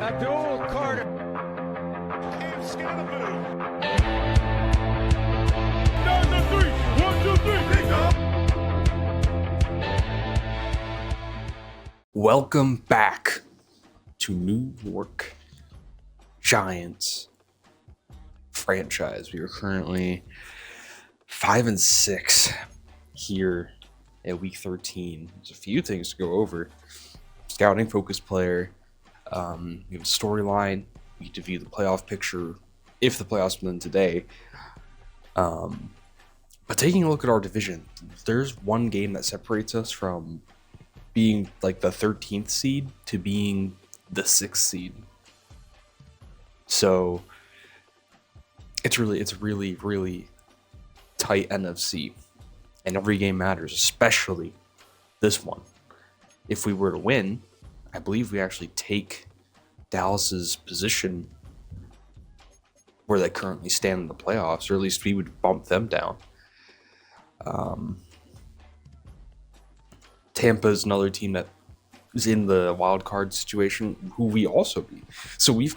Abdul Carter. Can't scan the move. Down the three. 1, 2, 3. Big up. Welcome back to New York Giants franchise. We are currently 5-6 here at week 13. There's a few things to go over. Scouting, focus player. We have a storyline. We get to view the playoff picture if the playoffs win today. But taking a look at our division, there's one game that separates us from being like the 13th seed to being the 6th seed. So it's really tight NFC, and every game matters, especially this one. If we were to win, I believe we actually take Dallas's position where they currently stand in the playoffs, or at least we would bump them down. Tampa is another team that is in the wild card situation, who we also beat. So we've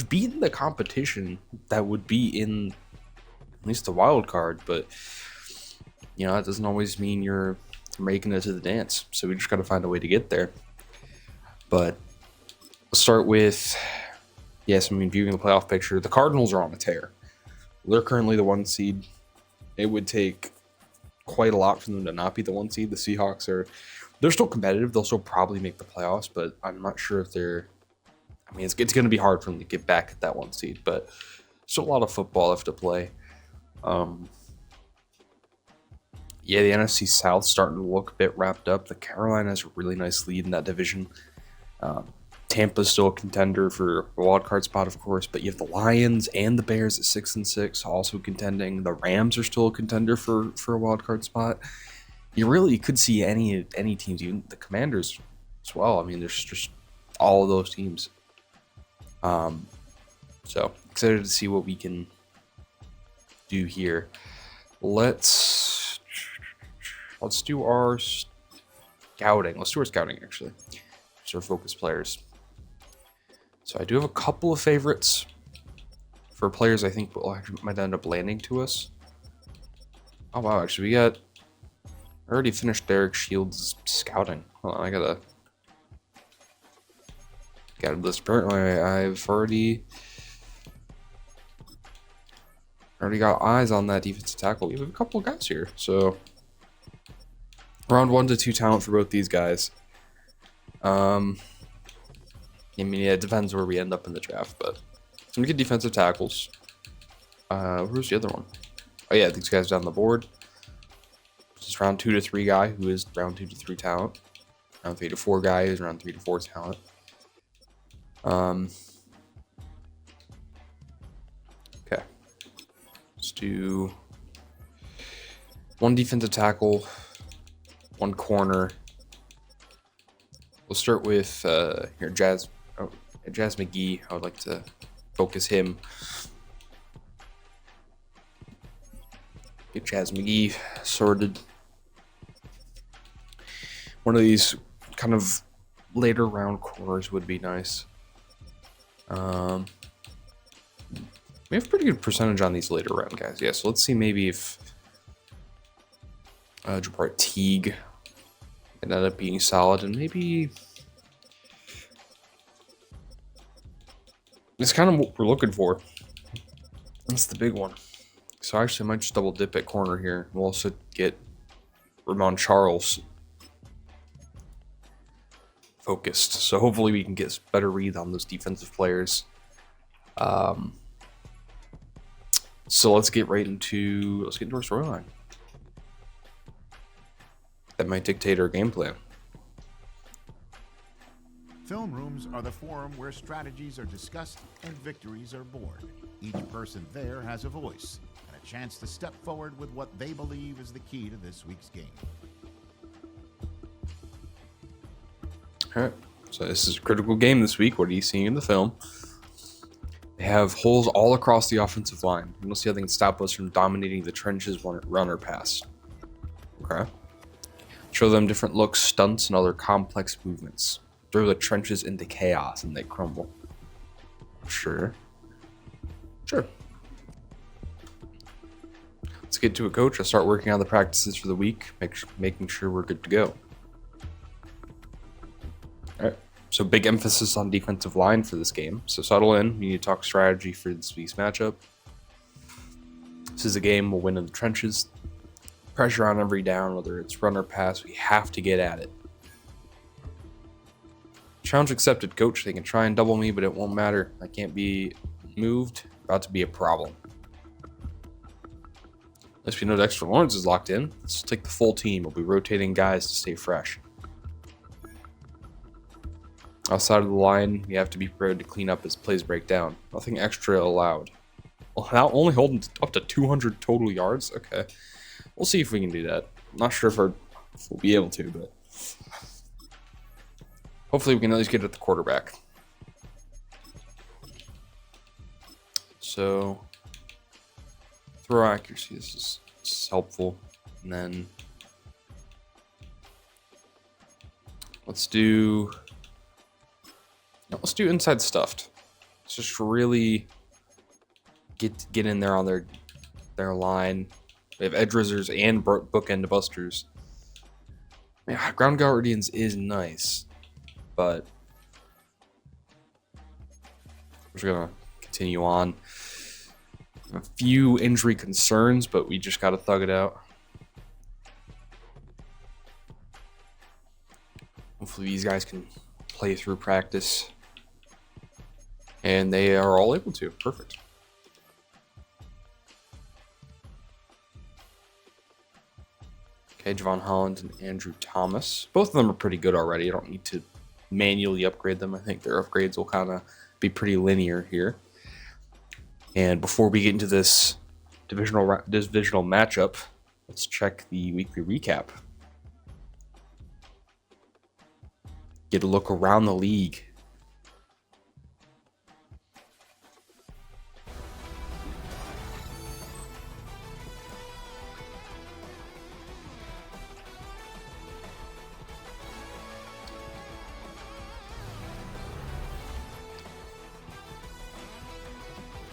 beaten the competition that would be in at least the wild card, but you know, that doesn't always mean you're making it to the dance. So we just got to find a way to get there. But let's start with, viewing the playoff picture. The Cardinals are on a tear. They're currently the 1 seed. It would take quite a lot for them to not be the 1 seed. The Seahawks they're still competitive. They'll still probably make the playoffs, but I'm not sure if it's going to be hard for them to get back at that 1 seed, but still a lot of football left to play. The NFC South starting to look a bit wrapped up. The Carolinas a really nice lead in that division. Tampa's still a contender for a wild card spot, of course, but you have the Lions and the Bears at 6-6 also contending. The Rams are still a contender for a wild card spot. You really could see any teams, even the Commanders as well. I mean, there's just all of those teams. So excited to see what we can do here. Let's do our scouting. Let's do our scouting, actually. Just our focus players. So I do have a couple of favorites for players I think might end up landing to us. Oh wow, actually I already finished Derek Shields' scouting. Hold on, I gotta get this. Apparently I've already got eyes on that defensive tackle. We have a couple of guys here, so round 1 to 2 talent for both these guys. It depends where we end up in the draft, but some good defensive tackles. Where's the other one? Oh yeah, these guys down the board. This is round 2 to 3 guy, who is round 2 to 3 talent. Round 3 to 4 guy is round 3 to 4 talent. Okay. Let's do 1 defensive tackle, 1 corner. We'll start with Jazz McGee. I would like to focus him. Get Jazz McGee sorted. One of these kind of later round corners would be nice. We have pretty good percentage on these later round guys. Yeah, so let's see maybe if Jabbar Teague ended up being solid, and maybe it's kind of what we're looking for. That's the big one. So actually I might just double dip at corner here. We'll also get Ramon Charles focused. So hopefully we can get better read on those defensive players. So let's get into our storyline. That might dictate our game plan. Film rooms are the forum where strategies are discussed and victories are born. Each person there has a voice and a chance to step forward with what they believe is the key to this week's game. All right, so this is a critical game this week. What are you seeing in the film? They have holes all across the offensive line. We'll see how they can stop us from dominating the trenches run or pass. Okay. Show them different looks, stunts, and other complex movements. throw the trenches into chaos and they crumble. Sure. Let's get to it, coach. I'll start working on the practices for the week, making sure we're good to go. All right. So big emphasis on defensive line for this game. So settle in. We need to talk strategy for this week's matchup. This is a game we'll win in the trenches. Pressure on every down, whether it's run or pass, we have to get at it. Challenge accepted, coach. They can try and double me, but it won't matter. I can't be moved. About to be a problem. At least we know Dexter Lawrence is locked in. Let's take the full team. We'll be rotating guys to stay fresh. Outside of the line, we have to be prepared to clean up as plays break down. Nothing extra allowed. Well, now only holding up to 200 total yards? Okay. We'll see if we can do that. I'm not sure if we'll be able to, but hopefully we can at least get at the quarterback. So, throw accuracy, this is helpful. And then let's do inside stuffed. Let's just really get in there on their line. We have edge rizzers and bookend busters. Yeah, ground guardians is nice, but we're just gonna continue on. A few injury concerns, but we just gotta thug it out. Hopefully these guys can play through practice. And they are all able to. Perfect. Okay, Javon Holland and Andrew Thomas. Both of them are pretty good already. I don't need to manually upgrade them. I think their upgrades will kind of be pretty linear here. And before we get into this divisional matchup, let's check the weekly recap. Get a look around the league.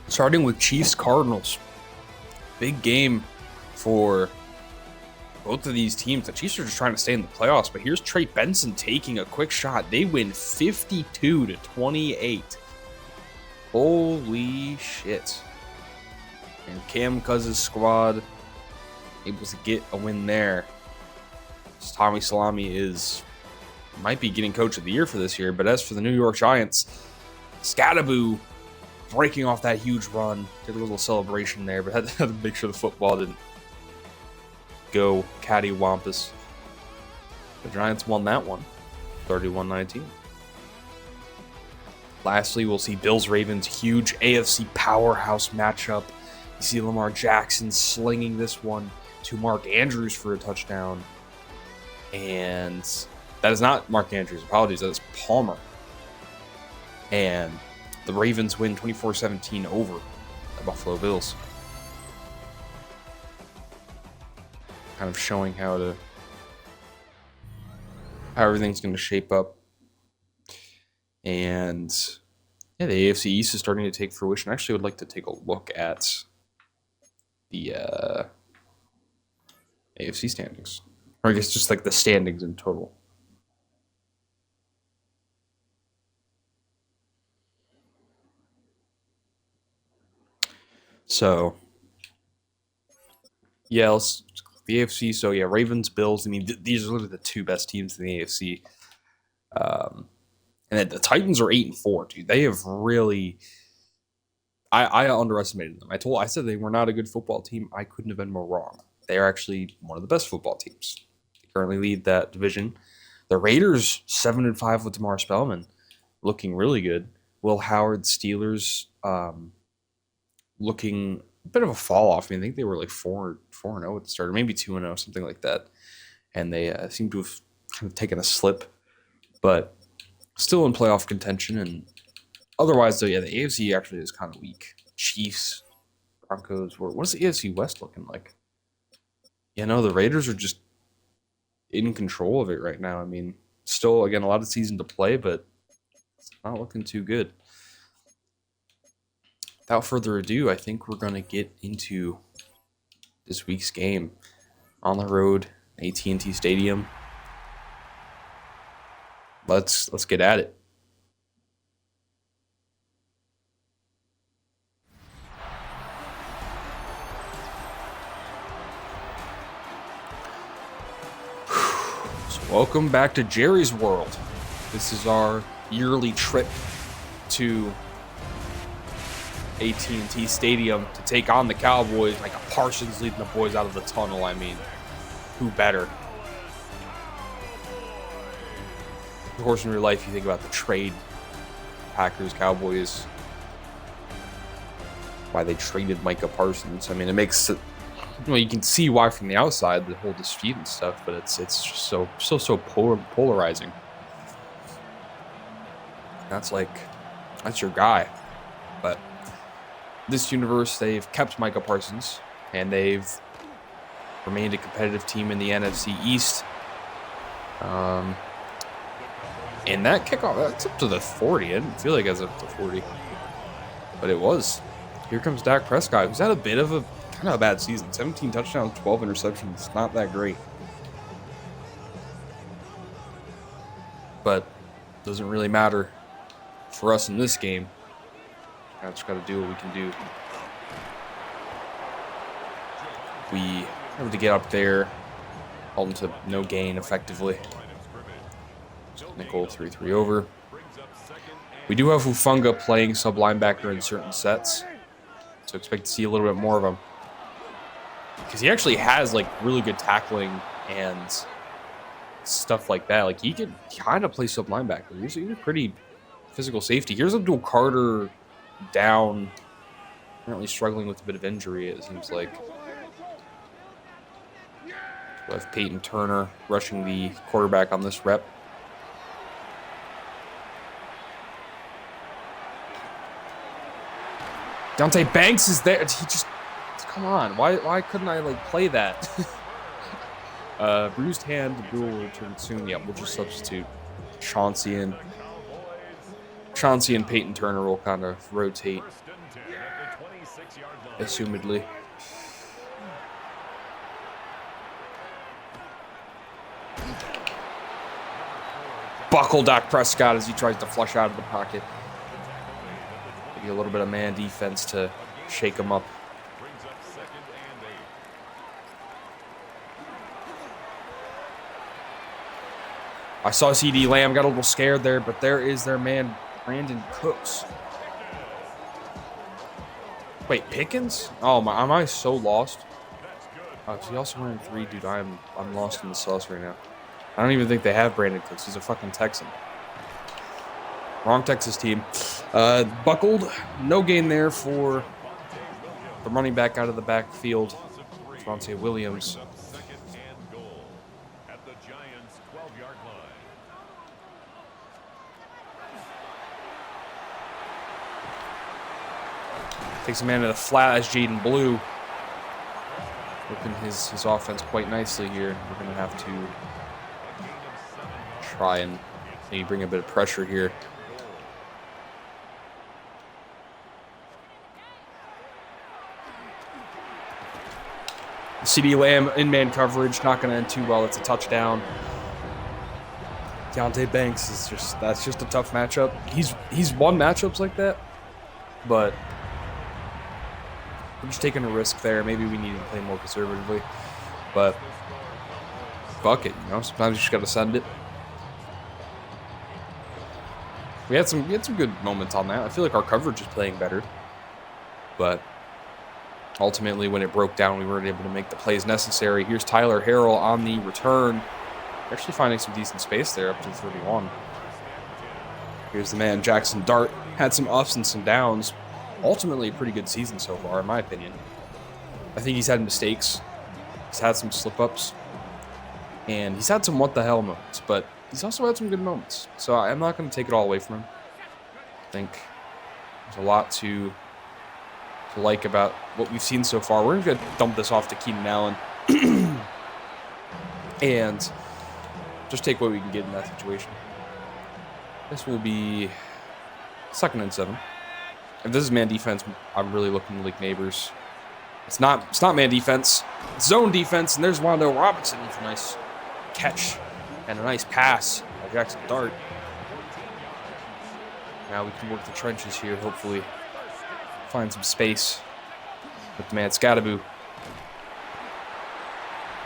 Starting with Chiefs Cardinals. Big game for both of these teams. The Chiefs are just trying to stay in the playoffs, but here's Trey Benson taking a quick shot. They win 52-28. Holy shit. And Cam Cousins' squad able to get a win there. Tommy Salami might be getting coach of the year for this year, but as for the New York Giants, Scadaboo breaking off that huge run. Did a little celebration there, but had to make sure the football didn't go cattywampus. The Giants won that one, 31-19. Lastly, we'll see Bills-Ravens, huge AFC powerhouse matchup. You see Lamar Jackson slinging this one to Mark Andrews for a touchdown. And that is not Mark Andrews, apologies, that is Palmer. And the Ravens win 24-17 over the Buffalo Bills. Kind of showing how everything's going to shape up. And yeah, the AFC East is starting to take fruition. I actually would like to take a look at the AFC standings. Or I guess just like the standings in total. So, yeah, the AFC. So, yeah, Ravens, Bills. I mean, these are literally the two best teams in the AFC. And then the Titans are 8-4, dude. They have really. I underestimated them. I said they were not a good football team. I couldn't have been more wrong. They are actually one of the best football teams. They currently lead that division. The Raiders 7-5 with Damar Spellman, looking really good. Will Howard, Steelers. Looking a bit of a fall off. I mean, I think they were like 4-0 at the start, or maybe 2-0, something like that. And they seem to have kind of taken a slip, but still in playoff contention. And otherwise, though, yeah, the AFC actually is kind of weak. Chiefs, Broncos. What is the AFC West looking like? The Raiders are just in control of it right now. I mean, Still, again, a lot of season to play, but it's not looking too good. Without further ado, I think we're going to get into this week's game on the road, AT&T Stadium. Let's get at it. So welcome back to Jerry's World. This is our yearly trip to AT&T Stadium to take on the Cowboys. Micah Parsons leading the boys out of the tunnel. I mean, who better? Of course, in real life, you think about the trade, Packers, Cowboys, why they traded Micah Parsons. I mean, it makes it, you can see why from the outside, the whole dispute and stuff, but it's just so polarizing. That's your guy. But this universe, they've kept Micah Parsons, and they've remained a competitive team in the NFC East. And that kickoff, that's up to the 40. I didn't feel like it was up to 40. But it was. Here comes Dak Prescott, who's had a bit of a kind of a bad season. 17 touchdowns, 12 interceptions. Not that great. But doesn't really matter for us in this game. I just got to do what we can do. We have to get up there, hold them to no gain effectively. Nickel 3-3 over. We do have Hufunga playing sub linebacker in certain sets, so expect to see a little bit more of him. Because he actually has really good tackling and stuff like that. Like he can kind of play sub linebacker. He's a pretty physical safety. Here's Abdul Carter down, apparently struggling with a bit of injury, it seems like. We have Peyton Turner rushing the quarterback on this rep. Deonte Banks is there. He just, come on. Why couldn't I play that? Bruised hand, Abdul will return soon. Yeah, we'll just substitute Chauncey and Peyton Turner will kind of rotate, assumedly. Buckle Dak Prescott as he tries to flush out of the pocket. Maybe a little bit of man defense to shake him up. I saw CD Lamb, got a little scared there, but there is their man, Brandon Cooks. Wait, Pickens? Oh my, am I so lost? Oh, is he also wearing 3? Dude, I'm lost in the sauce right now. I don't even think they have Brandon Cooks. He's a fucking Texan. Wrong Texas team. Buckled. No gain there for the running back out of the backfield, Javonte Williams. Takes a man to the flat as Jaden Blue. Open his offense quite nicely here. We're going to have to try and maybe bring a bit of pressure here. CD Lamb in man coverage, not going to end too well. It's a touchdown. Deonte Banks is that's just a tough matchup. He's won matchups like that, but we're just taking a risk there. Maybe we need to play more conservatively, but fuck it, sometimes you just got to send it. We had some good moments on that. I feel like our coverage is playing better, but ultimately, when it broke down, we weren't able to make the plays necessary. Here's Tyler Harrell on the return. Actually finding some decent space there up to 31. Here's the man, Jackson Dart. Had some ups and some downs. Ultimately, a pretty good season so far, in my opinion. I think he's had mistakes. He's had some slip-ups. And he's had some what-the-hell moments. But he's also had some good moments. So I'm not going to take it all away from him. I think there's a lot to like about what we've seen so far. We're going to dump this off to Keenan Allen. And Just take what we can get in that situation. This will be 2nd and 7. If this is man defense, I'm really looking like Neighbors. It's not man defense. It's zone defense, and there's Wando Robinson with a nice catch and a nice pass by Jackson Dart. Now we can work the trenches here, hopefully. Find some space with the man Scadaboo.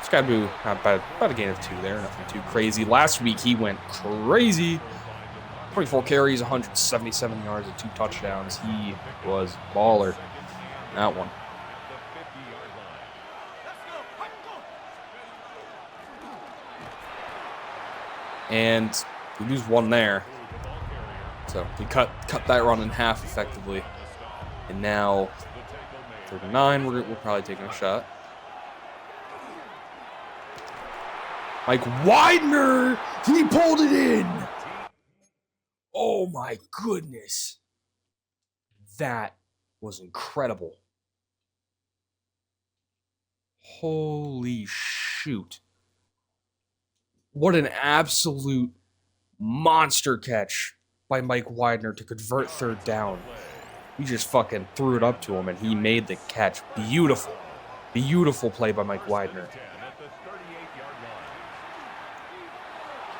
Scadaboo, about a gain of 2 there, nothing too crazy. Last week he went crazy. 24 carries, 177 yards, and 2 touchdowns. He was baller. That one. And we lose 1 there. So we cut that run in half effectively. And now 3rd and 9, we're probably taking a shot. Mike Widener, he pulled it in. Oh my goodness. That was incredible. Holy shoot. What an absolute monster catch by Mike Widener to convert 3rd down. He just fucking threw it up to him and he made the catch. Beautiful. Beautiful play by Mike Widener.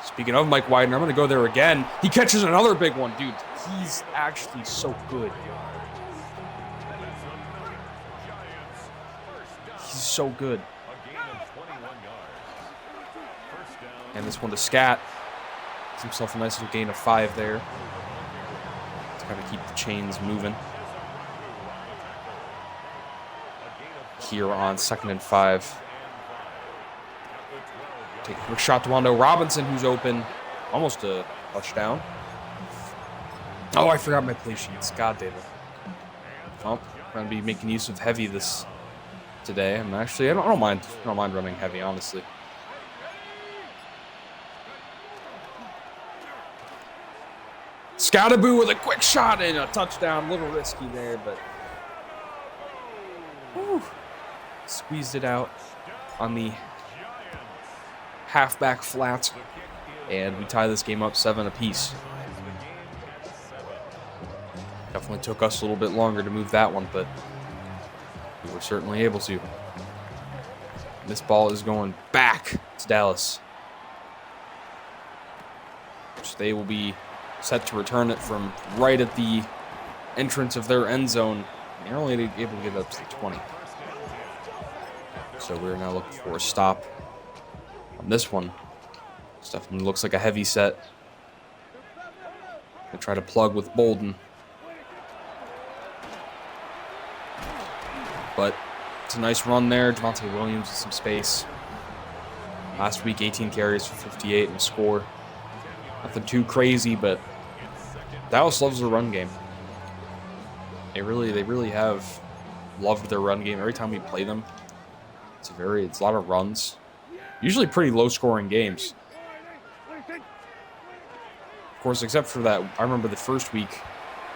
Speaking of Mike Widener, I'm going to go there again. He catches another big one, dude. He's actually so good. He's so good. And this one to Scat. Gets himself a nice little gain of 5 there. To kind of keep the chains moving. Here on 2nd and 5. Take a quick shot to Wando Robinson, who's open. Almost a touchdown. Oh, I forgot my play sheets. God damn it. Well, I'm going to be making use of heavy this today. I don't mind running heavy, honestly. Scadaboo with a quick shot and a touchdown. A little risky there, but squeezed it out on the halfback flat, and we tie this game up 7 apiece. Definitely took us a little bit longer to move that one, but we were certainly able to. This ball is going back to Dallas, which they will be set to return it from right at the entrance of their end zone. They're only able to get it up to the 20. So we're now looking for a stop on this one. This definitely looks like a heavy set. They try to plug with Bolden. But it's a nice run there. Javonte Williams with some space. Last week, 18 carries for 58 and a score. Nothing too crazy, but Dallas loves their run game. They really have loved their run game. Every time we play them, it's a lot of runs. Usually pretty low-scoring games. Of course, except for that, I remember the first week,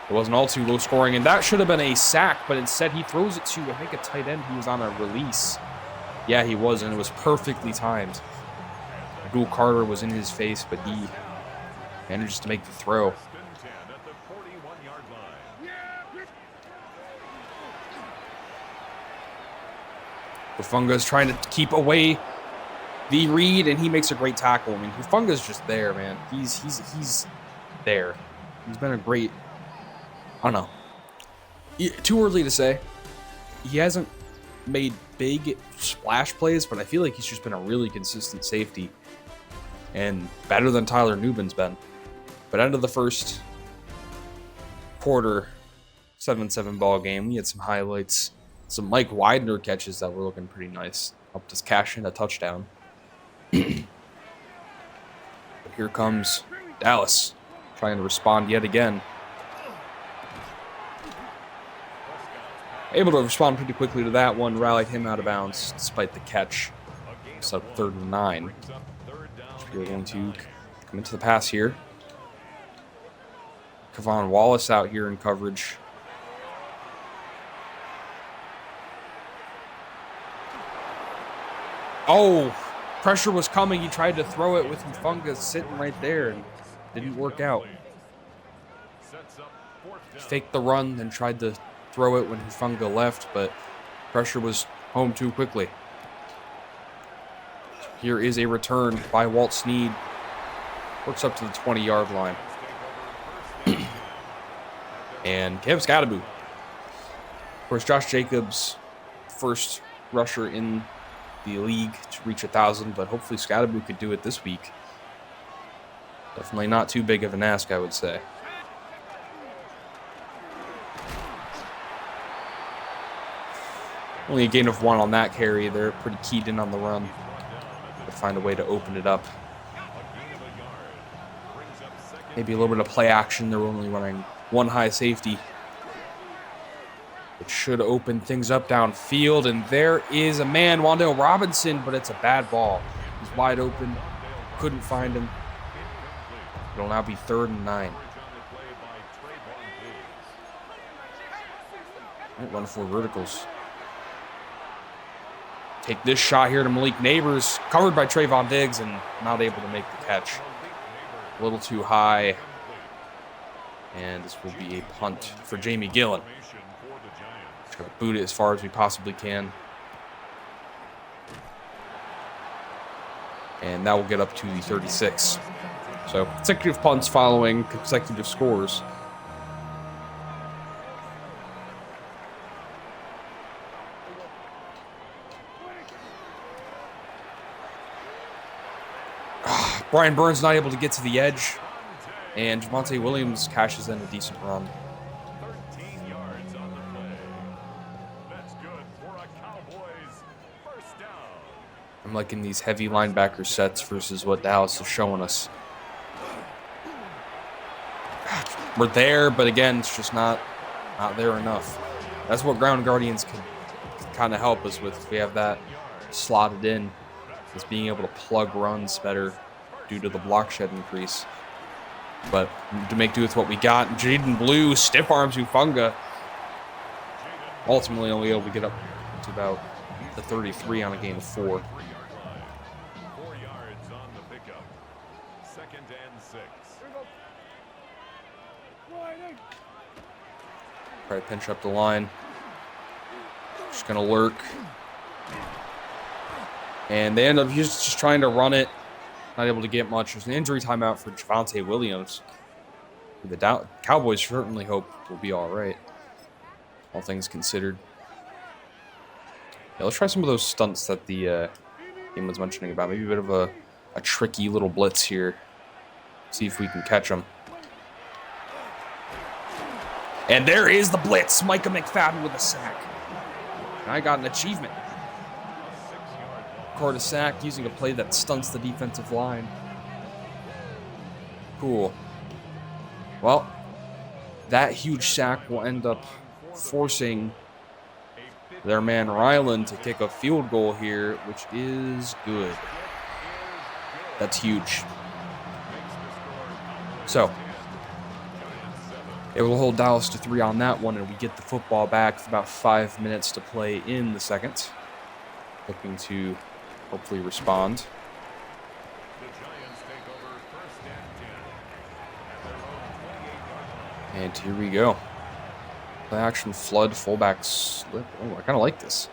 it wasn't all too low-scoring, and that should have been a sack, but instead he throws it to, I think, a tight end. He was on a release. Yeah, he was, and it was perfectly timed. Abdul Carter was in his face, but he manages to make the throw. Hufunga's trying to keep away the read, and he makes a great tackle. I mean, Hufunga's just there, man. He's there. He's been a great, I don't know. Too early to say. He hasn't made big splash plays, but I feel like he's just been a really consistent safety and better than Tyler Nubin's been. But end of the first quarter, 7-7 ball game, we had some highlights. Some Mike Widener catches that were looking pretty nice. Helped us cash in a touchdown. But here comes Dallas, trying to respond yet again. Able to respond pretty quickly to that one, rallied him out of bounds despite the catch. It's up 3rd and 9. We're going to come into the pass here. Kevon Wallace out here in coverage. Oh, pressure was coming. He tried to throw it with Hufanga sitting right there and didn't work out. He faked the run, then tried to throw it when Hufanga left, but pressure was home too quickly. Here is a return by Walt Snead. Works up to the 20-yard line. And Kev Scadaboo. Of course, Josh Jacobs, first rusher in the league to reach 1,000, but hopefully Scadaboo could do it this week. Definitely not too big of an ask, I would say. Only a gain of 1 on that carry. They're pretty keyed in on the run. To find a way to open it up. Maybe a little bit of play action. They're only running 1 high safety. It should open things up downfield. And there is a man, Wan'Dale Robinson, but it's a bad ball. He's wide open. Couldn't find him. It'll now be 3rd and 9. Might run 4 verticals. Take this shot here to Malik Neighbors, covered by Trayvon Diggs, and not able to make the catch. A little too high. And this will be a punt for Jamie Gillen. Try to boot it as far as we possibly can. And that will get up to the 36. So consecutive punts following consecutive scores. Brian Burns not able to get to the edge, and Javonte Williams cashes in a decent run. 13 yards on the play. That's good for a Cowboys first down. I'm liking these heavy linebacker sets versus what Dallas is showing us. We're there, but again, it's just not there enough. That's what Ground Guardians can kind of help us with. If we have that slotted in, is being able to plug runs better due to the block shed increase. But to make do with what we got, Jaden Blue stiff arms Hufanga. Ultimately only able to get up to about the 33 on a gain of 4. 4 yards on the pickup. 2nd and 6. Try to pinch up the line. Just gonna lurk. And they end up just trying to run it. Not able to get much. There's an injury timeout for Javonte Williams. The Cowboys certainly hope will be all right, all things considered. Yeah, let's try some of those stunts that the game was mentioning about. Maybe a bit of a tricky little blitz here. See if we can catch them. And there is the blitz. Micah McFadden with a sack. And I got an achievement. Record a sack using a play that stunts the defensive line. Cool. Well, that huge sack will end up forcing their man Ryland to kick a field goal here, which is good. That's huge. So, it will hold Dallas to 3 on that one, and we get the football back with about 5 minutes to play in the second. Looking to hopefully respond. And here we go. Play action flood, fullback slip. Oh, I kind of like this.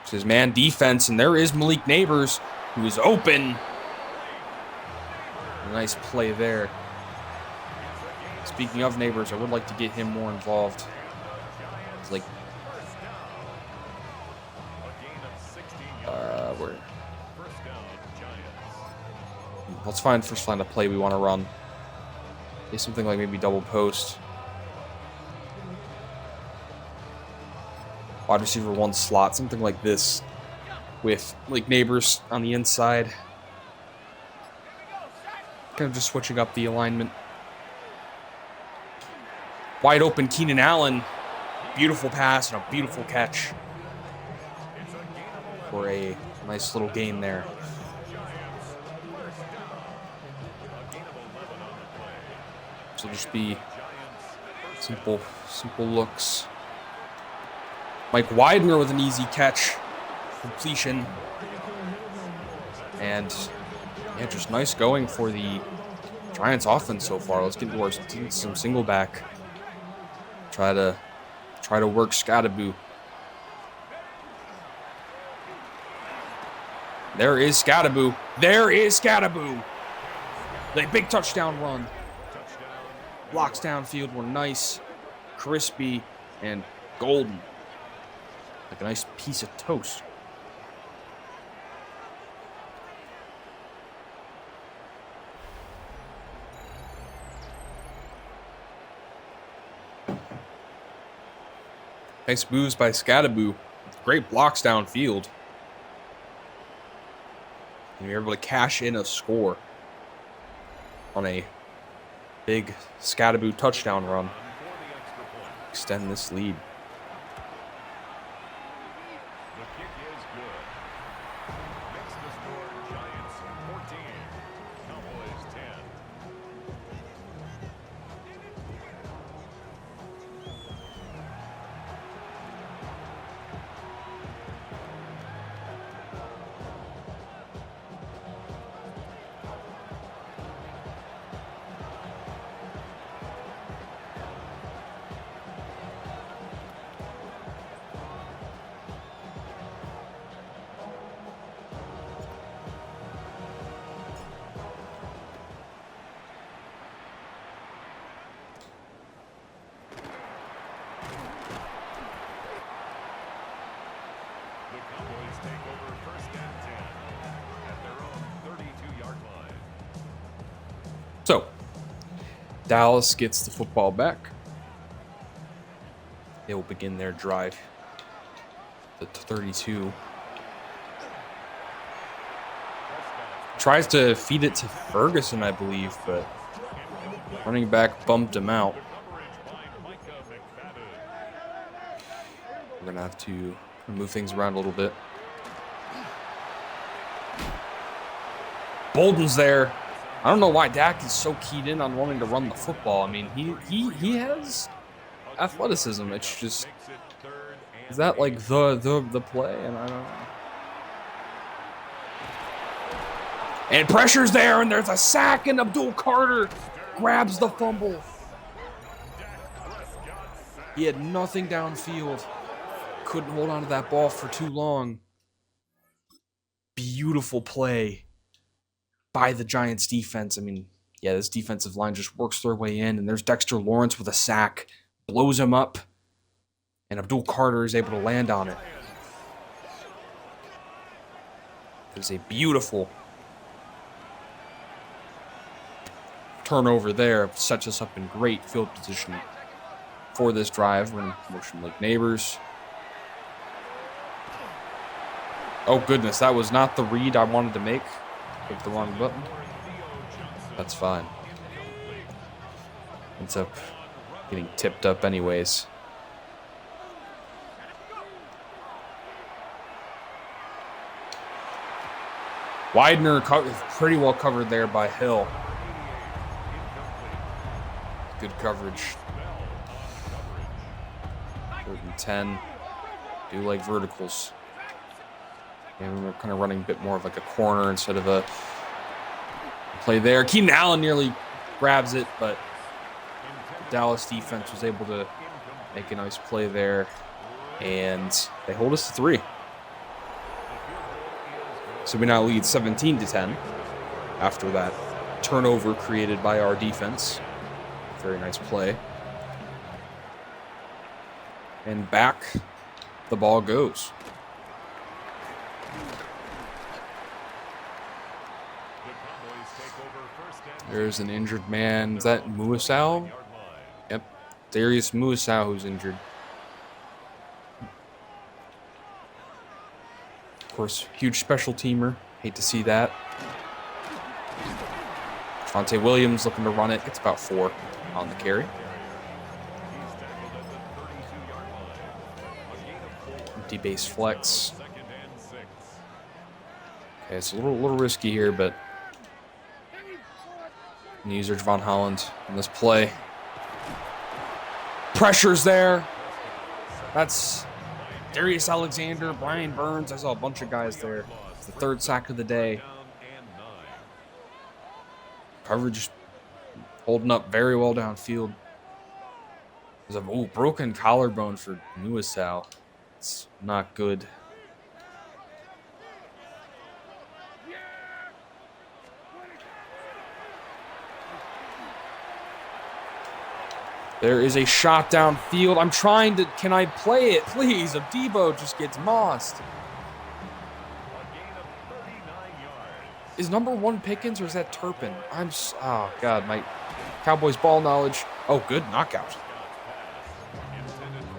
This is man defense, and there is Malik Neighbors, who is open. A nice play there. Speaking of Neighbors, I would like to get him more involved. It's like, where? Let's first find a play we want to run. It's something like maybe double post. Wide receiver 1 slot, something like this, with like Neighbors on the inside. Kind of just switching up the alignment. Wide open Keenan Allen. Beautiful pass and a beautiful catch for a nice little gain there. So just be simple looks. Mike Widener with an easy catch. Completion. And yeah, just nice going for the Giants offense so far. Let's get into some single back. Try to work Scattaboo. There is Scattaboo. There is Scattaboo. The big touchdown run. Blocks downfield were nice, crispy, and golden. Like a nice piece of toast. Nice moves by Scattaboo. Great blocks downfield. And you're able to cash in a score on a big Scattaboo touchdown run. Extend this lead. The kick is good. Makes the score Giants 14, Cowboys 10. The Cowboys take over first and 10 at their own 32-yard line. So, Dallas gets the football back. They will begin their drive. The 32. Tries to feed it to Ferguson, I believe, but running back bumped him out. We're going to have to move things around a little bit. Bolden's there. I don't know why Dak is so keyed in on wanting to run the football. I mean, he has athleticism. It's just, is that like the play? And I don't know. And pressure's there, and there's a sack, and Abdul Carter grabs the fumble. He had nothing downfield. Couldn't hold on to that ball for too long. Beautiful play by the Giants defense. I mean, yeah, this defensive line just works their way in, and there's Dexter Lawrence with a sack, blows him up, and Abdul Carter is able to land on it. It is a beautiful turnover there. Sets us up in great field position for this drive. We're in motion like neighbors. Oh goodness, that was not the read I wanted to make. Clicked the wrong button. That's fine. Ends up getting tipped up anyways. Widener pretty well covered there by Hill. Good coverage. 3rd and 10. Do like verticals. And we're kind of running a bit more of like a corner instead of a play there. Keenan Allen nearly grabs it, but Dallas defense was able to make a nice play there. And they hold us to 3. So we now lead 17-10 after that turnover created by our defense. Very nice play. And back the ball goes. There's an injured man. Is that Muasau? Yep. Darius Muasau who's injured. Of course, huge special teamer. Hate to see that. Trevonte Williams looking to run it. It's about 4 on the carry. Empty base flex. Okay, it's a little risky here, but user Javon Holland in this play. Pressure's there. That's Darius Alexander, Brian Burns. I saw a bunch of guys there. It's the third sack of the day. Coverage holding up very well downfield. There's a broken collarbone for Newsal. It's not good. There is a shot downfield. I'm trying to... Can I play it? Please. Debo just gets mossed. Is number 1 Pickens or is that Turpin? Oh, God. My Cowboys ball knowledge. Oh, good knockout.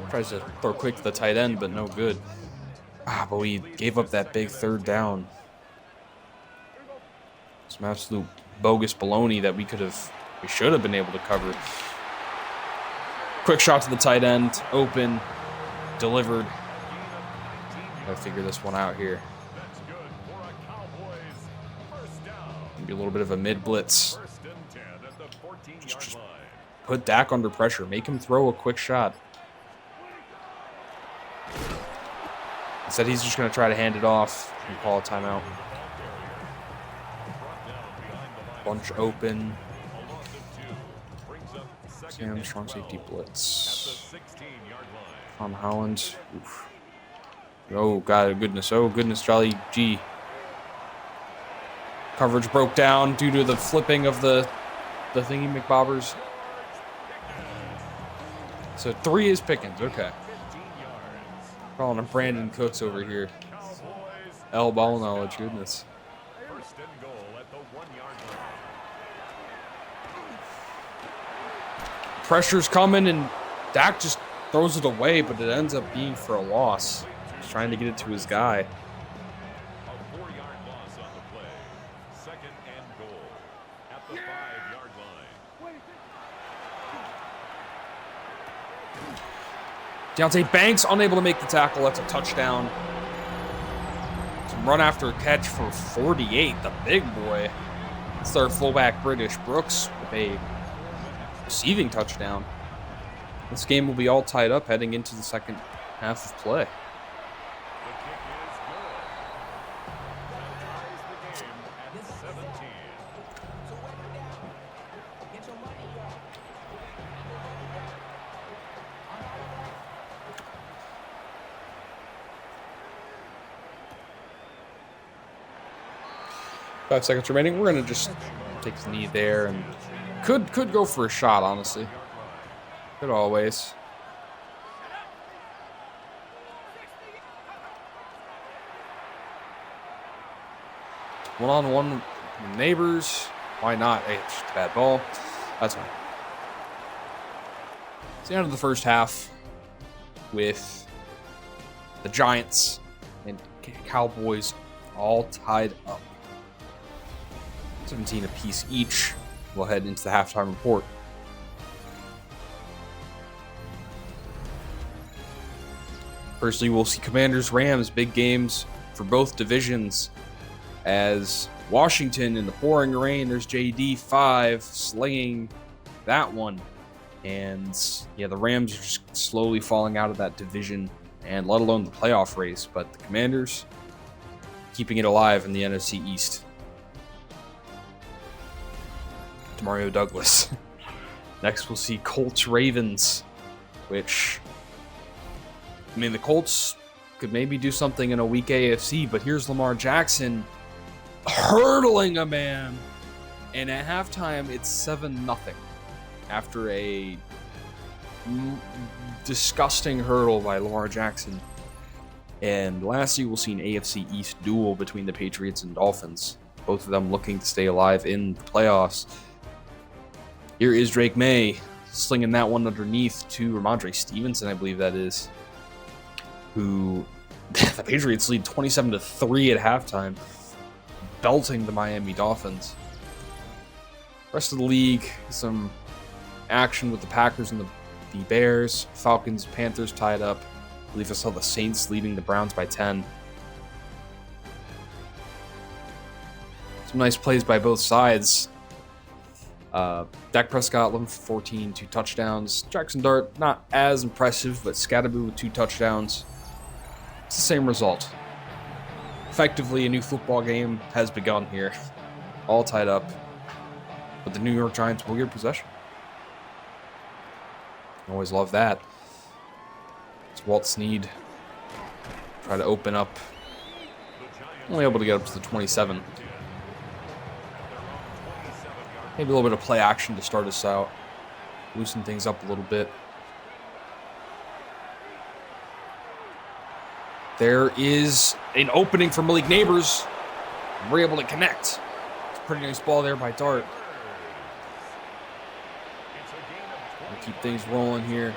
Tries to throw quick to the tight end, but no good. But we gave up that big third down. Some absolute bogus baloney that we should have been able to cover. Quick shot to the tight end, open, delivered. Gotta figure this one out here. Maybe a little bit of a mid blitz. Just put Dak under pressure. Make him throw a quick shot. Instead, he's just gonna try to hand it off and call a timeout. Bunch open. Sam, strong safety blitz. On Holland. Oof. Oh, God, goodness. Oh, goodness, Jolly G. Coverage broke down due to the flipping of the thingy McBobbers. So 3 is Pickens. Okay. Calling him Brandon Cooks over here. L ball knowledge, goodness. Pressure's coming, and Dak just throws it away, but it ends up being for a loss. He's trying to get it to his guy. A 4-yard loss on the play. 2nd and goal at the 5-yard line. Deontay Banks unable to make the tackle. That's a touchdown. Some run after catch for 48, the big boy. It's our fullback British Brooks with a receiving touchdown. This game will be all tied up heading into the second half of play. The kick is good. That ties the game at 17. 5 seconds remaining. We're gonna just take the knee there and could go for a shot, honestly. Could always. One-on-one neighbors. Why not? Hey, it's just a bad ball. That's fine. It's the end of the first half with the Giants and Cowboys all tied up. 17 apiece each. We'll head into the halftime report. Firstly, we'll see Commanders-Rams, big games for both divisions. As Washington in the pouring rain, there's JD5 slinging that one. And yeah, the Rams are just slowly falling out of that division, and let alone the playoff race. But the Commanders keeping it alive in the NFC East. Mario Douglas. Next, we'll see Colts-Ravens, which, I mean, the Colts could maybe do something in a weak AFC, but here's Lamar Jackson hurdling a man, and at halftime, it's 7-0 after a disgusting hurdle by Lamar Jackson. And lastly, we'll see an AFC East duel between the Patriots and Dolphins, both of them looking to stay alive in the playoffs. Here is Drake May slinging that one underneath to Ramondre Stevenson, I believe that is, who the Patriots lead 27-3 at halftime, belting the Miami Dolphins. Rest of the league, some action with the Packers and the Bears, Falcons, Panthers tied up. I believe I saw the Saints leading the Browns by 10. Some nice plays by both sides. Dak Prescott, 11 for 14, 2 touchdowns. Jackson Dart, not as impressive, but Scatterboo with 2 touchdowns. It's the same result. Effectively, a new football game has begun here. All tied up. But the New York Giants will get possession. Always love that. It's Walt Snead. Try to open up. Only able to get up to the 27. Maybe a little bit of play action to start us out. Loosen things up a little bit. There is an opening for Malik Neighbors. We're able to connect. It's a pretty nice ball there by Dart. We'll keep things rolling here.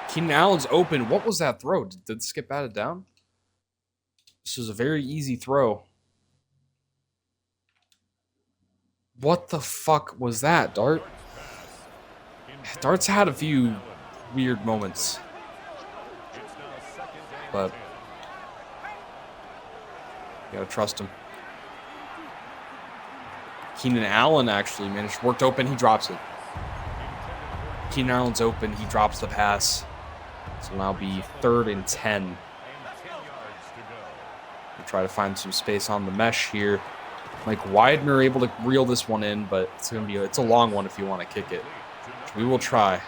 Keenan Allen's open. What was that throw? Did Skip bat it down? This was a very easy throw. What the fuck was that, Dart? Dart's had a few weird moments. But you gotta trust him. Keenan Allen actually worked open, he drops it. Keenan Allen's open, he drops the pass. So now be 3rd and 10. We'll try to find some space on the mesh here. Mike Widener able to reel this one in, but it's a long one if you want to kick it. We will try.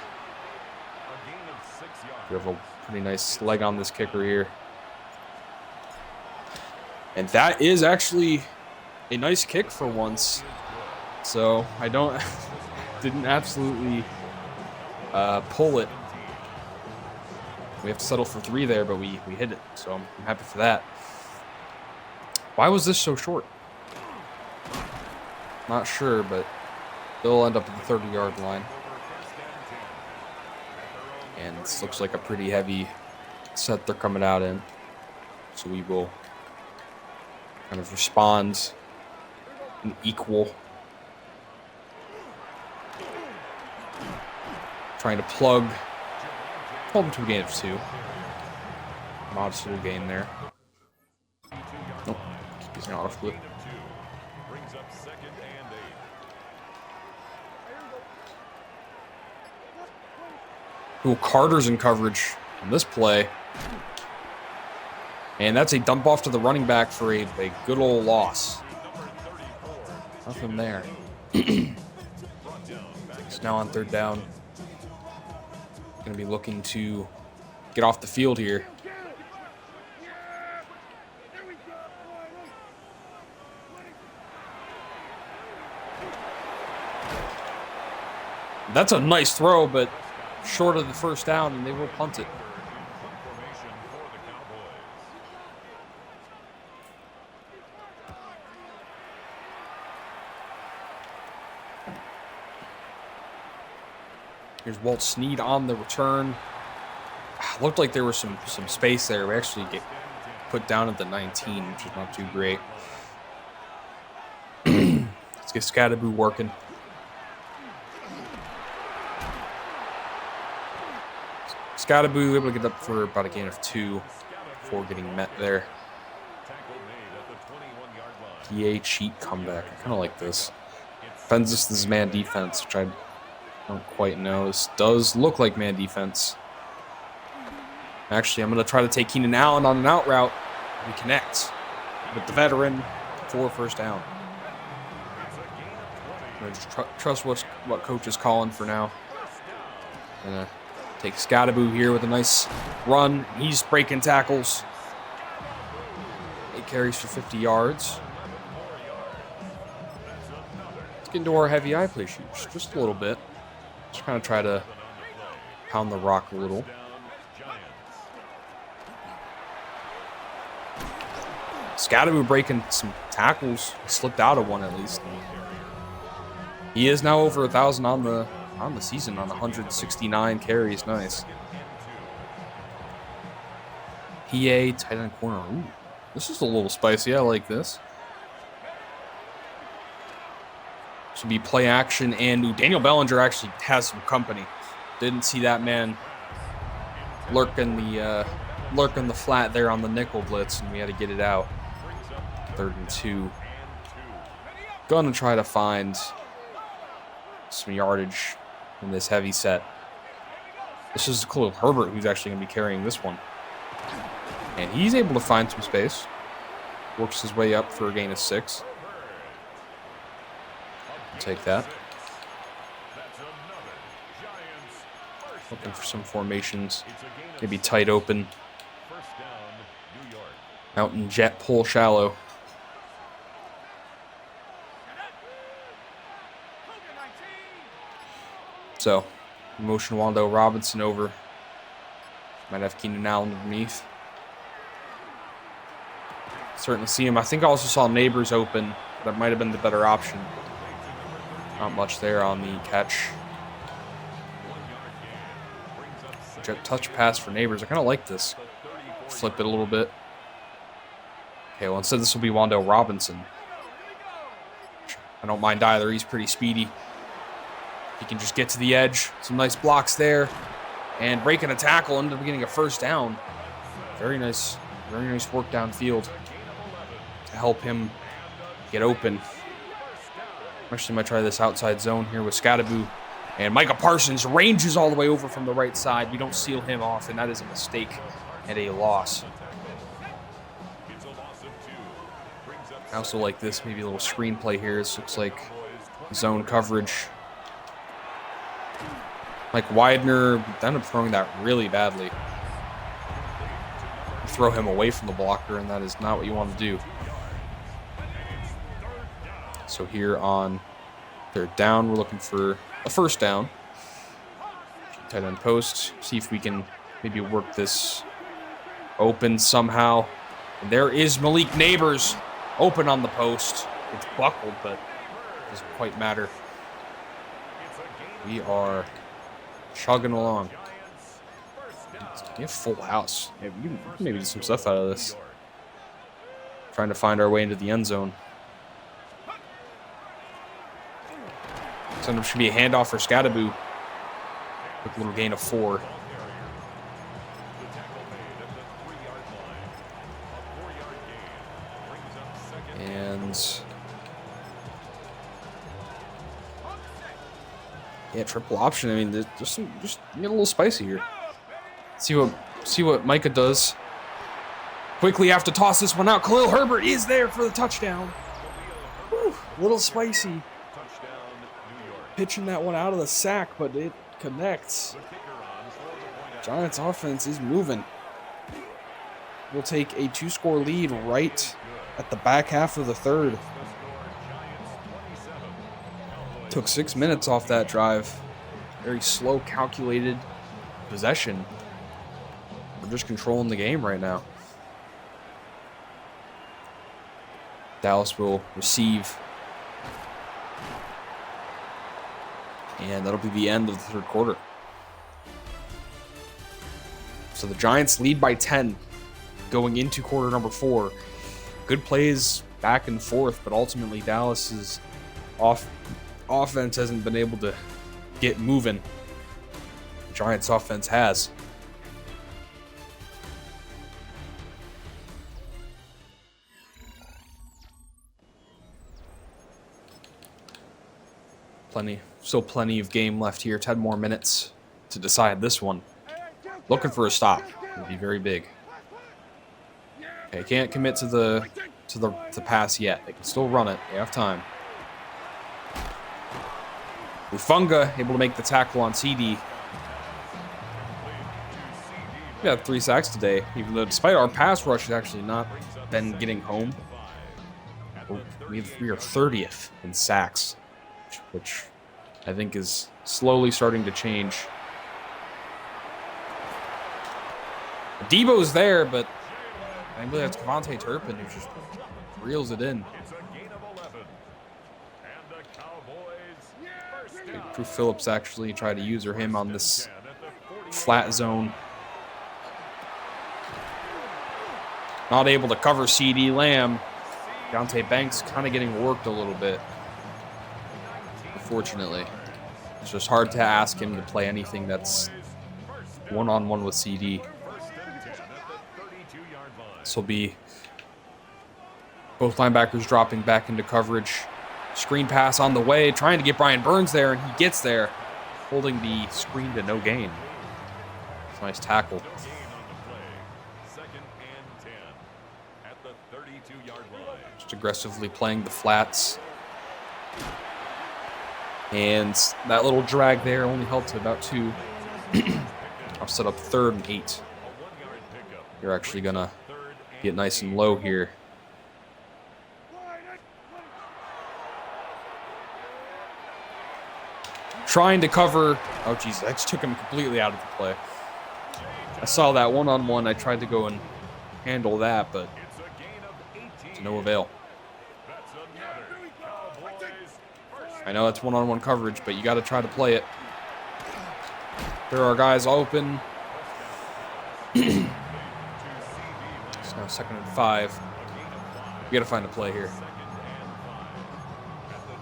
We have a pretty nice leg on this kicker here. And that is actually a nice kick for once. So I didn't absolutely pull it. We have to settle for 3 there, but we hit it. So I'm happy for that. Why was this so short? Not sure, but they'll end up at the 30-yard line. And this looks like a pretty heavy set they're coming out in. So we will kind of respond and equal. Trying to plug. Hold him to a gain of 2. Modest little gain there. Nope. Keep using auto flip. Cool, Carter's in coverage on this play. And that's a dump off to the running back for a good old loss. Nothing there. It's now on 3rd down. Going to be looking to get off the field here. That's a nice throw, but short of the 1st down, and they will punt it. Here's Walt Snead on the return. Looked like there was some space there. We actually get put down at the 19, which is not too great. Let's get Scattaboo working. Scattaboo able to get up for about a gain of 2 before getting met there. PA cheat comeback. I kind of like this. Defends this man defense, which I don't quite know. This does look like man defense. Actually, I'm going to try to take Keenan Allen on an out route. We connect with the veteran for 1st down. I'm going to just trust what coach is calling for now. Gonna take Scattaboo here with a nice run. He's breaking tackles. 8 carries for 50 yards. Let's get into our heavy eye play shoots just a little bit. Just kind of try to pound the rock a little. Scattaboo breaking some tackles. Slipped out of one at least. He is now over 1,000 on the season on 169 carries. Nice. PA tight end corner. Ooh, this is a little spicy. I like this. This will be play action, and Daniel Bellinger actually has some company. Didn't see that man lurking the flat there on the nickel blitz, and we had to get it out. 3rd and 2. Gonna try to find some yardage in this heavy set. This is Khalil Herbert who's actually going to be carrying this one. And he's able to find some space. Works his way up for a gain of 6. I'll take that. Looking for some formations. Maybe tight open. Out in jet pull shallow. So, motion Wando Robinson over. Might have Keenan Allen underneath. Certainly see him. I think I also saw Neighbors open. That might have been the better option. Not much there on the catch. Jet touch pass for Neighbors. I kind of like this. Flip it a little bit. Okay, well, instead this will be Wando Robinson. I don't mind either. He's pretty speedy. He can just get to the edge. Some nice blocks there. And breaking a tackle, ended up getting a first down. Very nice work downfield to help him get open. Actually might try this outside zone here with Scadaboo. And Micah Parsons ranges all the way over from the right side. We don't seal him off, and that is a mistake and a loss. I also like this, maybe a little screenplay here. This looks like zone coverage. Mike Widener ended up throwing that really badly. Throw him away from the blocker, and that is not what you want to do. So here on 3rd down, we're looking for a first down. Tight end post. See if we can maybe work this open somehow. And there is Malik Neighbors open on the post. It's buckled, but it doesn't quite matter. We are chugging along. We have full house. Yeah, we can maybe do some stuff out of this. Trying to find our way into the end zone. So it should be a handoff for Scadaboo. Quick little gain of 4. And yeah, triple option. I mean, there's some just get a little spicy here. See what Micah does. Quickly have to toss this one out. Khalil Herbert is there for the touchdown. Whew, a little spicy. Pitching that one out of the sack, but it connects. Giants offense is moving. We'll take a 2-score lead right at the back half of the 3rd. Took 6 minutes off that drive. Very slow, calculated possession. We're just controlling the game right now. Dallas will receive. And that'll be the end of the 3rd quarter. So the Giants lead by 10 going into quarter number 4. Good plays back and forth, but ultimately Dallas's offense hasn't been able to get moving. The Giants offense has. Still plenty of game left here. 10 more minutes to decide this one. Looking for a stop. Would be very big. Okay, can't commit to the pass yet. They can still run it. They have time. Ufunga able to make the tackle on CD. We have 3 sacks today, even though despite our pass rush has actually not been getting home. We are 30th in sacks, which I think is slowly starting to change. Debo's there, but I believe that's Kevontae Turpin who just reels it in. Proof Phillips actually tried to user him on this flat zone. Not able to cover CD Lamb. Deontay Banks kind of getting worked a little bit. Unfortunately. It's just hard to ask him to play anything that's one-on-one with CD. This will be both linebackers dropping back into coverage. Screen pass on the way, trying to get Brian Burns there, and he gets there, holding the screen to no gain. Nice tackle. No gain on the play. Second and 10 at the 32-yard line. Just aggressively playing the flats. And that little drag there only held to about 2. I'll set up 3rd and 8. A 1-yard pickup. You're actually going to 3rd and get nice and low here. Trying to cover. Oh, jeez. I just took him completely out of the play. I saw that one-on-one. I tried to go and handle that, but it's a gain of 18. to no avail. That's another Cowboys first. I know it's one-on-one coverage, but you got to try to play it. There are guys open. It's now 2nd and 5. You got to find a play here.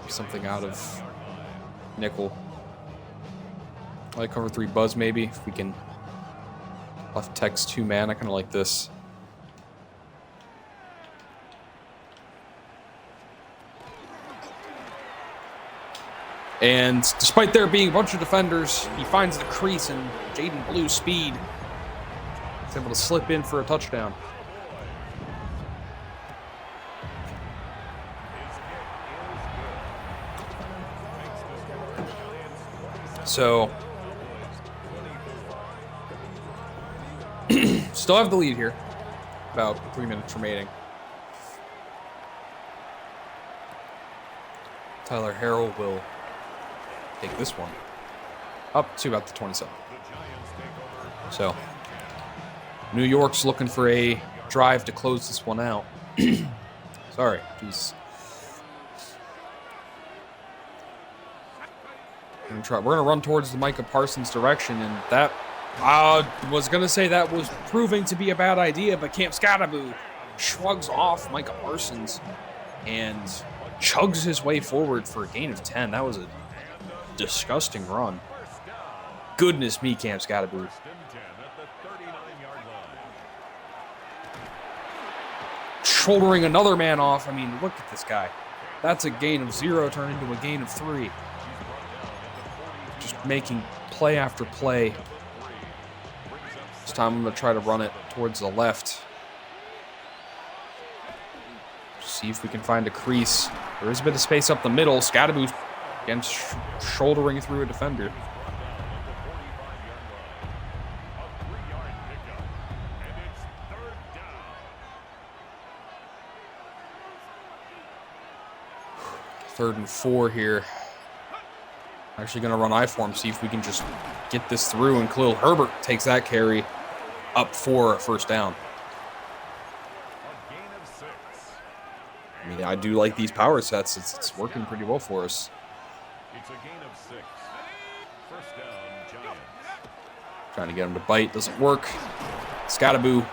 Something out of nickel. I cover 3 buzz maybe if we can. Left text 2-man. I kind of like this. And despite there being a bunch of defenders, he finds the crease and Jaden Blue's speed. He's able to slip in for a touchdown. So, still have the lead here. About 3 minutes remaining. Tyler Harrell will take this one up to about the 27. So, New York's looking for a drive to close this one out. Sorry, jeez. We're gonna run towards the Micah Parsons direction, and that was gonna say that was proving to be a bad idea, but Camp Scattaboo shrugs off Micah Parsons and chugs his way forward for a gain of 10. That was a disgusting run. Goodness me, Camp Scattaboo. Shouldering another man off. I mean, look at this guy. That's a gain of 0 turned into a gain of 3. Just making play after play. This time I'm going to try to run it towards the left. See if we can find a crease. There is a bit of space up the middle. Scattaboo's again shouldering through a defender. Third and 4 here. Actually going to run I for him, see if we can just get this through, and Khalil Herbert takes that carry up for a first down. I mean, I do like these power sets. It's working pretty well for us. It's a gain of 6. First down, Giants. Trying to get him to bite, doesn't work. Scattaboo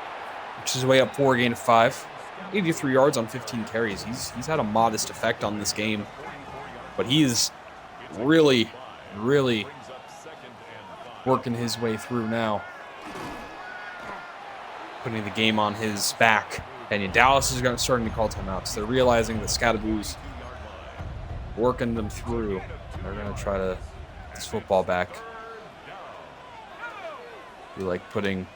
inches his way up for a gain of 5. 83 yards on 15 carries. He's had a modest effect on this game, but he is really working his way through now, putting the game on his back. And Dallas is starting to call timeouts. They're realizing that Scattaboo's working them through. They're going to try to get this football back. Be like putting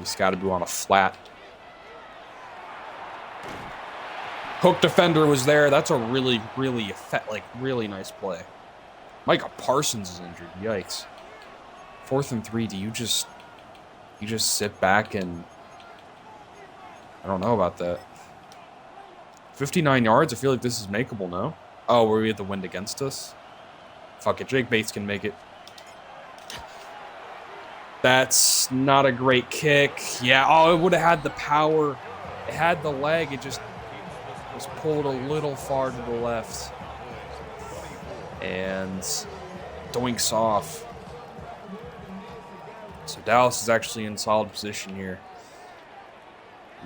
Scattaboo on a flat. Hook defender was there. That's a really nice play. Micah Parsons is injured. Yikes. 4th and 3. Do you just sit back and I don't know about that. 59 yards. I feel like this is makeable, no? Oh, were we at the wind against us? Fuck it. Jake Bates can make it. That's not a great kick. Yeah. Oh, it would have had the power. It had the leg. It just was pulled a little far to the left. And doinks off. So Dallas is actually in solid position here.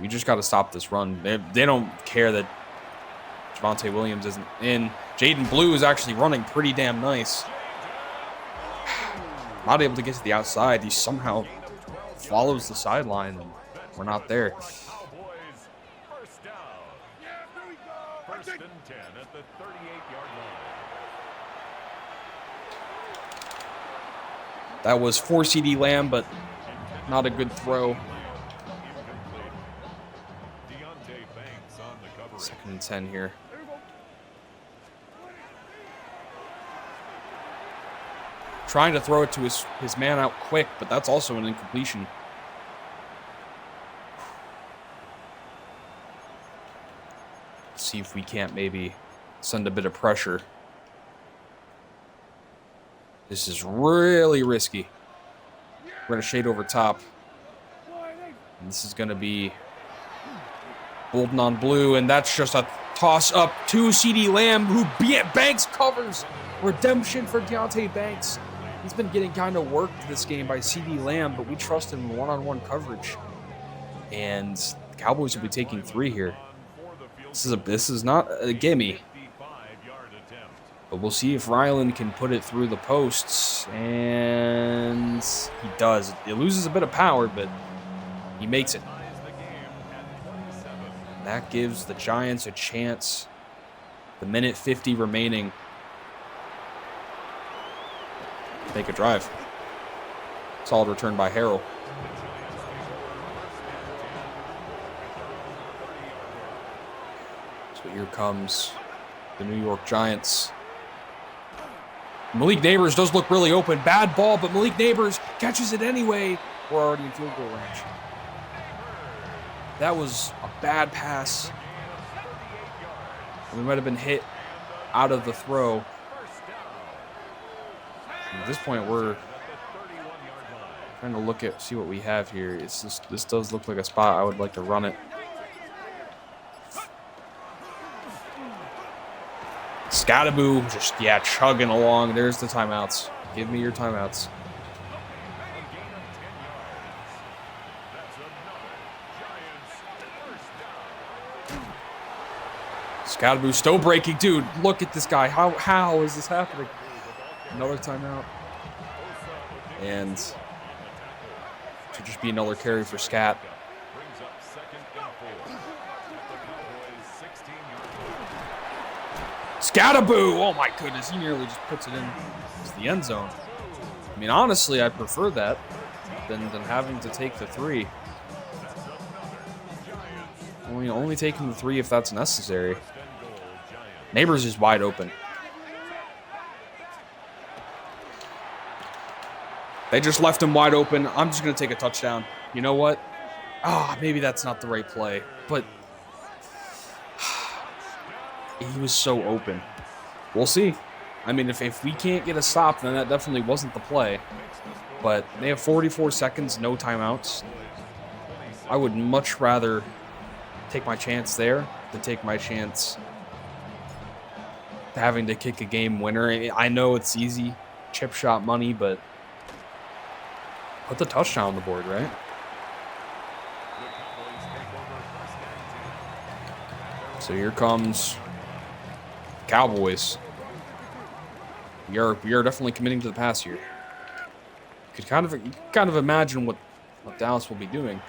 We just got to stop this run. They don't care that Javonte Williams isn't in. Jaden Blue is actually running pretty damn nice. Not able to get to the outside. He somehow follows the sideline, and we're not there. First down. First and 10 at the 38-yard line. That was for CeeDee Lamb, but not a good throw. Incomplete. Deontay Banks on the coverage. 2nd and 10 here. Trying to throw it to his man out quick, but that's also an incompletion. See if we can't maybe send a bit of pressure. This is really risky. We're going to shade over top. And this is going to be Bolden on blue, and that's just a toss up to CeeDee Lamb, who Banks covers. Redemption for Deontay Banks. He's been getting kind of worked this game by CeeDee Lamb, but we trust him in one-on-one coverage. And the Cowboys will be taking 3 here. This is not a gimme. But we'll see if Ryland can put it through the posts. And he does. It loses a bit of power, but he makes it. That gives the Giants a chance. The minute 50 remaining. Make a drive. Solid return by Harrell. So here comes the New York Giants. Malik Neighbors does look really open. Bad ball, but Malik Neighbors catches it anyway. We're already in field goal range. That was a bad pass. We might have been hit out of the throw. At this point, we're trying to see what we have here. It's just, this does look like a spot I would like to run it. Scattaboo just, chugging along. There's the timeouts. Give me your timeouts. Scattaboo still breaking. Dude, look at this guy. How is this happening? Another timeout. And should just be another carry for Scat. Scattaboo! Oh my goodness, he nearly just puts it in the end zone. I mean, honestly, I prefer that than having to take the 3. Only taking the 3 if that's necessary. Neighbors is wide open. They just left him wide open. I'm just going to take a touchdown. You know what? Maybe that's not the right play. But he was so open. We'll see. I mean, if we can't get a stop, then that definitely wasn't the play. But they have 44 seconds, no timeouts. I would much rather take my chance there than take my chance having to kick a game winner. I know it's easy, chip shot money, but put the touchdown on the board, right? So here comes Cowboys. We are definitely committing to the pass here. You could kind of imagine what Dallas will be doing.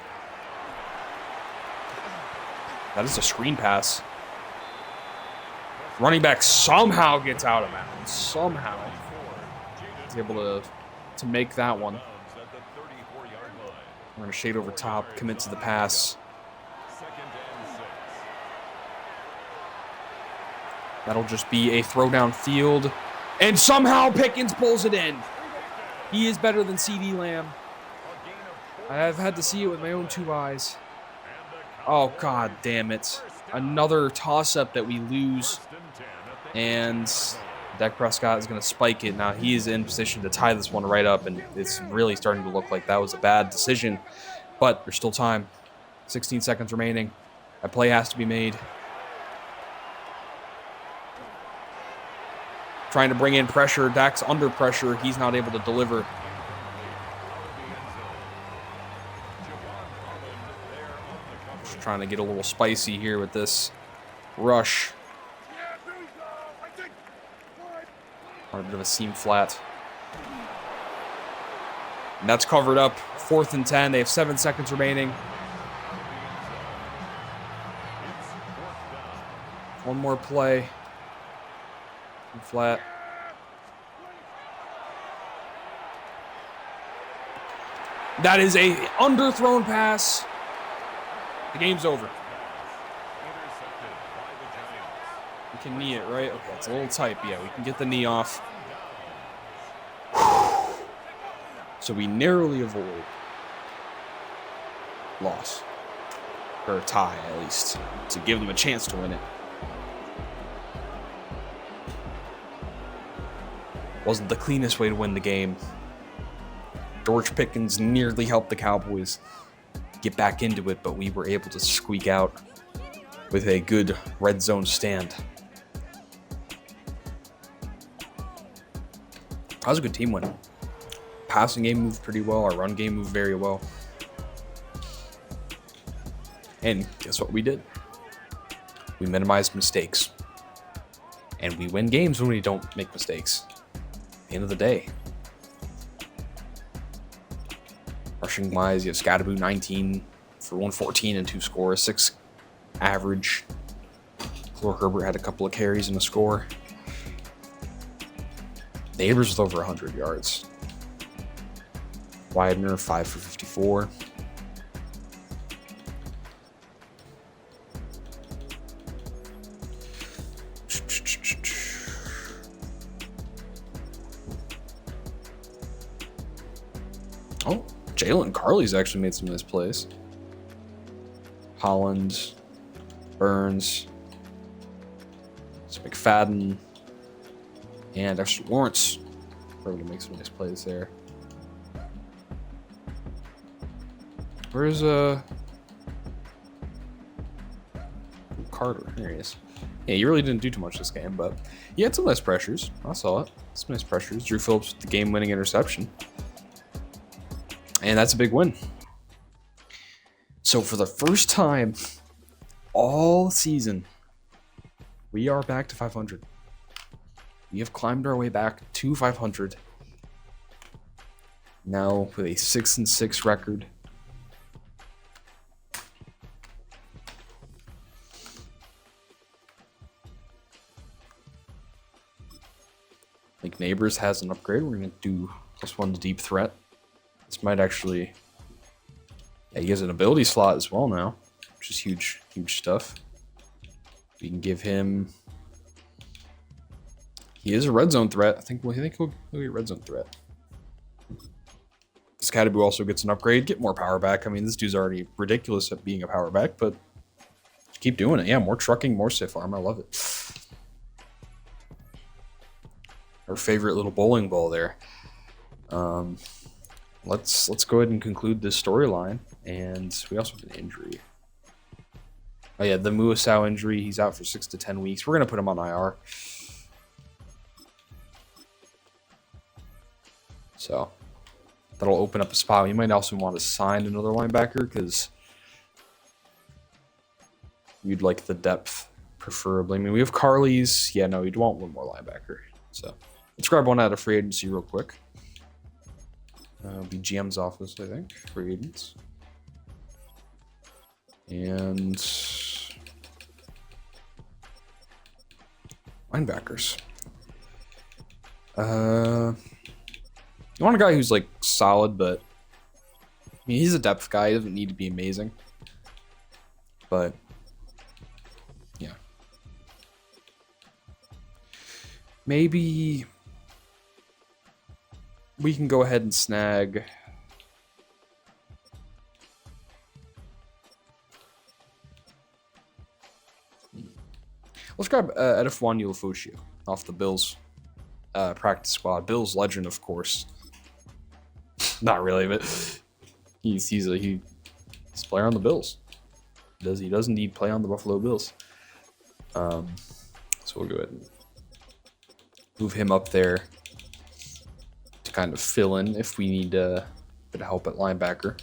That is a screen pass. Running back somehow gets out of bounds. Somehow is able to make that one. We're going to shade over top, commit to the pass. That'll just be a throw down field. And somehow Pickens pulls it in. He is better than CeeDee Lamb. I have had to see it with my own 2 eyes. Oh, God damn it. Another toss-up that we lose. And Dak Prescott is going to spike it. Now, he is in position to tie this one right up, and it's really starting to look like that was a bad decision. But there's still time. 16 seconds remaining. A play has to be made. Trying to bring in pressure. Dak's under pressure. He's not able to deliver. Just trying to get a little spicy here with this rush. A bit of a seam flat. And that's covered up. 4th and 10. They have 7 seconds remaining. One more play. Flat. That is a underthrown pass. The game's over. Intercepted by the Giants. We can knee it, right? Okay, it's a little tight, but yeah, we can get the knee off. So we narrowly avoid loss. Or a tie, at least, to give them a chance to win it. Wasn't the cleanest way to win the game. George Pickens nearly helped the Cowboys get back into it, but we were able to squeak out with a good red zone stand. That was a good team win. Passing game moved pretty well. Our run game moved very well. And guess what we did? We minimized mistakes. And we win games when we don't make mistakes. At the end of the day. Rushing wise, you have Scatterboo 19 for 114 and 2 scores, 6 average. Khalil Herbert had a couple of carries and a score. Neighbors with over 100 yards. Widener 5 for 54. Oh, Jalen Carley's actually made some nice plays. Holland, Burns, McFadden, and Dexter Lawrence. Probably gonna make some nice plays there. Where's Carter? There he is. Yeah, you really didn't do too much this game, but he had some nice pressures. I saw it. Some nice pressures. Drew Phillips with the game-winning interception. And that's a big win. So for the first time all season, we are back to 500. We have climbed our way back to 500. Now with a 6-6 record. I think Neighbors has an upgrade. We're going to do +1 to deep threat. This might actually... Yeah, he has an ability slot as well now, which is huge, huge stuff. We can give him... He is a red zone threat. I think he'll be a red zone threat. Scatterboo also gets an upgrade. Get more power back. I mean, this dude's already ridiculous at being a power back, but keep doing it. Yeah, more trucking, more stiff arm. I love it. Our favorite little bowling ball there. Let's go ahead and conclude this storyline. And we also have an injury. Oh yeah, the Muasau injury. He's out for 6 to 10 weeks. We're gonna put him on IR. So that'll open up a spot. You might also want to sign another linebacker because you'd like the depth, preferably. I mean, we have Carley's. Yeah, no, you'd want one more linebacker. So let's grab one out of free agency real quick. Be GM's office, I think. Free agents. And linebackers. You want a guy who's like solid, but I mean, he's a depth guy. He doesn't need to be amazing. But yeah. Maybe we can go ahead and snag let's grab Edifwan Ulofoshio off the Bills practice squad. Bills legend, of course. Not really, but he's a player on the Bills. He does indeed play on the Buffalo Bills. So we'll go ahead and move him up there to kind of fill in if we need a bit of help at linebacker.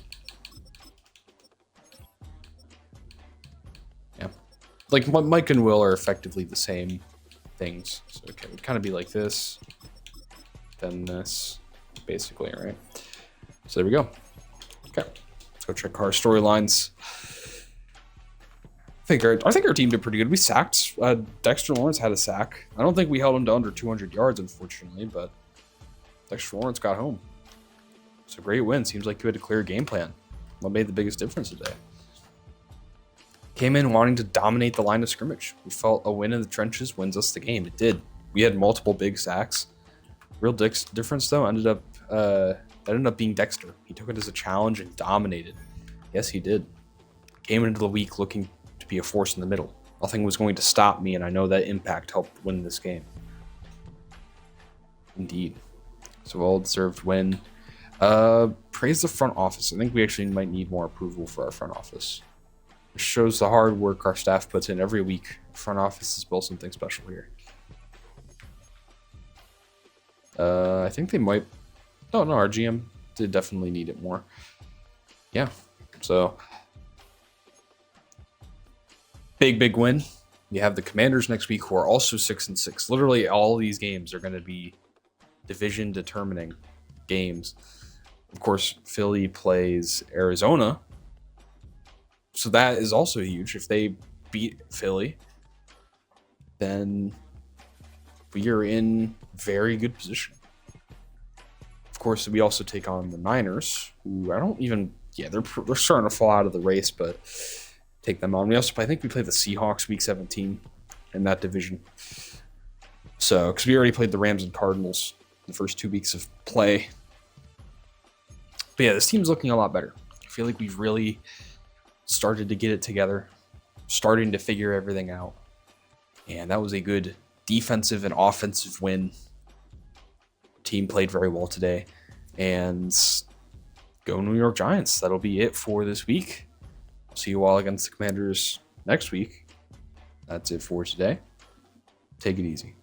Yeah, like Mike and Will are effectively the same things. So okay, it would kind of be like this, then this, basically, right? So there we go. Okay, let's go check our storylines. I think our team did pretty good. We sacked. Dexter Lawrence had a sack. I don't think we held him to under 200 yards, unfortunately, but Dexter Lawrence got home. It's a great win. Seems like you had a clear game plan. What made the biggest difference today? Came in wanting to dominate the line of scrimmage. We felt a win in the trenches wins us the game. It did. We had multiple big sacks. Real difference though ended up being Dexter. He took it as a challenge and dominated. Yes, he did. Came into the week looking to be a force in the middle. Nothing was going to stop me, and I know that impact helped win this game. Indeed. So well-deserved win. Praise the front office. I think we actually might need more approval for our front office. It shows the hard work our staff puts in every week. Front office has built something special here. I think they might... Oh, no, our GM did definitely need it more. Yeah, so... Big win. You have the Commanders next week, who are also 6-6. Literally, all these games are going to be division-determining games. Of course, Philly plays Arizona, so that is also huge. If they beat Philly, then we are in very good position. Of course, we also take on the Niners, who I don't even... Yeah, they're starting to fall out of the race, but take them on. I think we play the Seahawks week 17 in that division. So, because we already played the Rams and Cardinals the first 2 weeks of play. But yeah, this team's looking a lot better. I feel like we've really started to get it together, starting to figure everything out. And that was a good defensive and offensive win. Team played very well today. And go New York Giants. That'll be it for this week. I'll see you all against the Commanders next week. That's it for today. Take it easy.